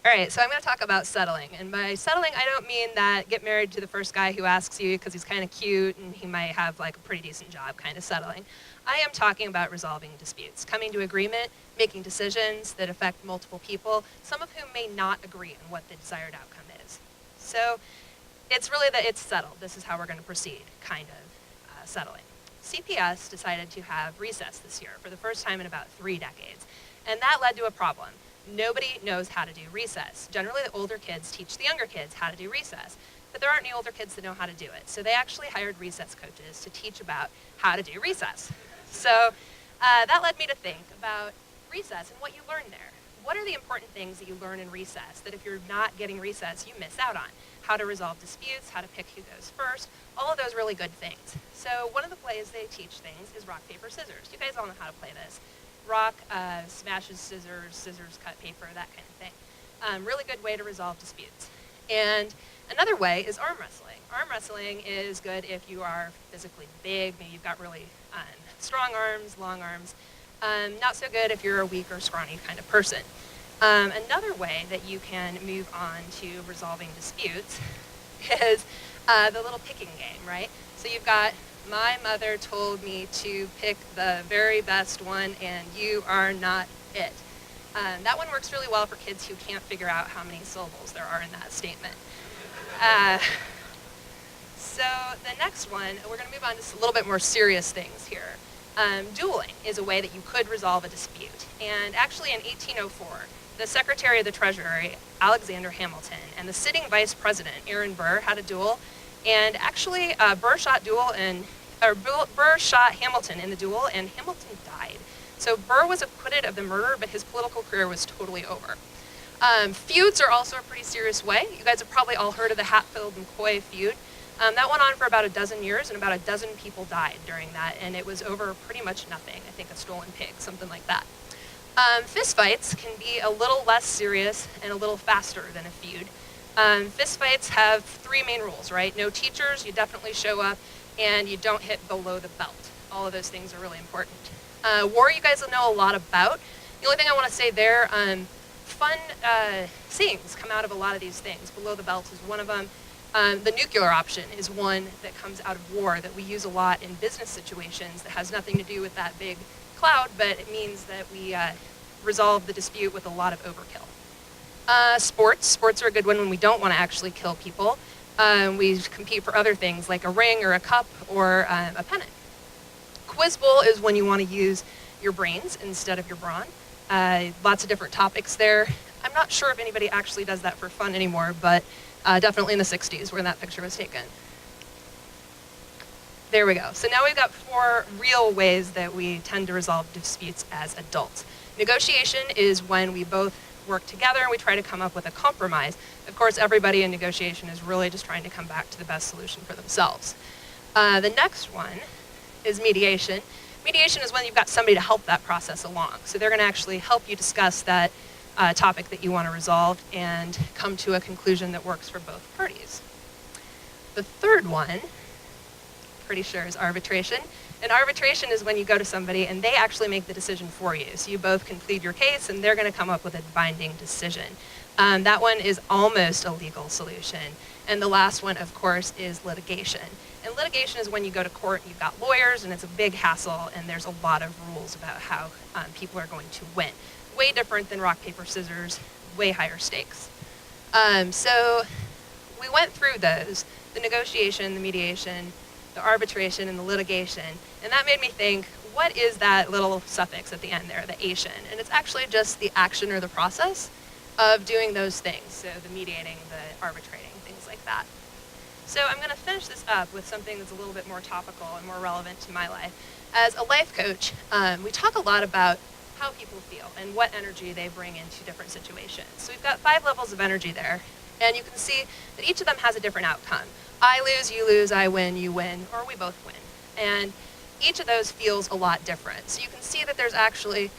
All right, so I'm going to talk about settling. And by settling, I don't mean that get married to the first guy who asks you because he's kind of cute and he might have like a pretty decent job kind of settling. I am talking about resolving disputes, coming to agreement, making decisions that affect multiple people, some of whom may not agree on what the desired outcome is. So it's really that it's settled. This is how we're going to proceed, kind of settling. CPS decided to have recess this year for the first time in about 3 decades. And that led to a problem. Nobody knows how to do recess. Generally, the older kids teach the younger kids how to do recess, but there aren't any older kids that know how to do it. So they actually hired recess coaches to teach about how to do recess. So that led me to think about recess and what you learn there. What are the important things that you learn in recess that if you're not getting recess, you miss out on? How to resolve disputes, how to pick who goes first, all of those really good things. So one of the ways they teach things is rock, paper, scissors. You guys all know how to play this. Rock smashes scissors, scissors cut paper, that kind of thing. Really good way to resolve disputes. And another way is arm wrestling. Arm wrestling is good if you are physically big, maybe you've got really strong arms, long arms. Not so good if you're a weak or scrawny kind of person. Another way that you can move on to resolving disputes is the little picking game, right? So you've got, my mother told me to pick the very best one and you are not it. That one works really well for kids who can't figure out how many syllables there are in that statement. So the next one, we're going to move on to a little bit more serious things here. Dueling is a way that you could resolve a dispute. And actually in 1804, the Secretary of the Treasury, Alexander Hamilton, and the sitting Vice President, Aaron Burr, had a duel. And actually, Burr shot Hamilton in the duel, and Hamilton died. So Burr was acquitted of the murder, but his political career was totally over. Feuds are also a pretty serious way. You guys have probably all heard of the Hatfield-McCoy feud. That went on for about a dozen years, and about a dozen people died during that, and it was over pretty much nothing. I think a stolen pig, something like that. Fistfights can be a little less serious and a little faster than a feud. Fistfights have 3 main rules, right? No teachers, you definitely show up, and you don't hit below the belt. All of those things are really important. War you guys will know a lot about. The only thing I want to say there, fun sayings come out of a lot of these things. Below the belt is one of them. The nuclear option is one that comes out of war that we use a lot in business situations that has nothing to do with that big cloud, but it means that we resolve the dispute with a lot of overkill. Sports are a good one when we don't want to actually kill people. We compete for other things like a ring or a cup or a pennant. Quiz bowl is when you want to use your brains instead of your brawn. Lots of different topics there. I'm not sure if anybody actually does that for fun anymore, but definitely in the 60s when that picture was taken. There we go. So now we've got 4 real ways that we tend to resolve disputes as adults. Negotiation is when we both work together and we try to come up with a compromise. Of course, everybody in negotiation is really just trying to come back to the best solution for themselves. The next one is mediation. Mediation is when you've got somebody to help that process along. So they're going to actually help you discuss that topic that you want to resolve and come to a conclusion that works for both parties. The third one, pretty sure, is arbitration. And arbitration is when you go to somebody and they actually make the decision for you. So you both can plead your case and they're going to come up with a binding decision. That one is almost a legal solution. And the last one, of course, is litigation. And litigation is when you go to court and you've got lawyers and it's a big hassle and there's a lot of rules about how people are going to win. Way different than rock, paper, scissors, way higher stakes. So we went through those, the negotiation, the mediation, the arbitration, and the litigation. And that made me think, what is that little suffix at the end there, the ation? And it's actually just the action or the process of doing those things. So the mediating, the arbitrating, things like that. So I'm going to finish this up with something that's a little bit more topical and more relevant to my life. As a life coach, we talk a lot about how people feel and what energy they bring into different situations. So we've got 5 levels of energy there, and you can see that each of them has a different outcome. I lose, you lose, I win, you win, or we both win. And each of those feels a lot different. So you can see that there's actually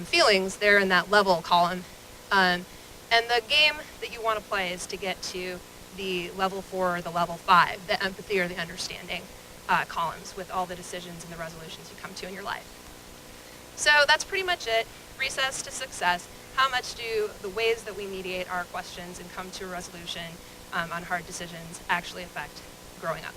feelings there in that level column. And the game that you want to play is to get to the level 4 or the level 5, the empathy or the understanding columns with all the decisions and the resolutions you come to in your life. So that's pretty much it. Recess to success. how much do the ways that we mediate our questions and come to a resolution on hard decisions actually affect growing up?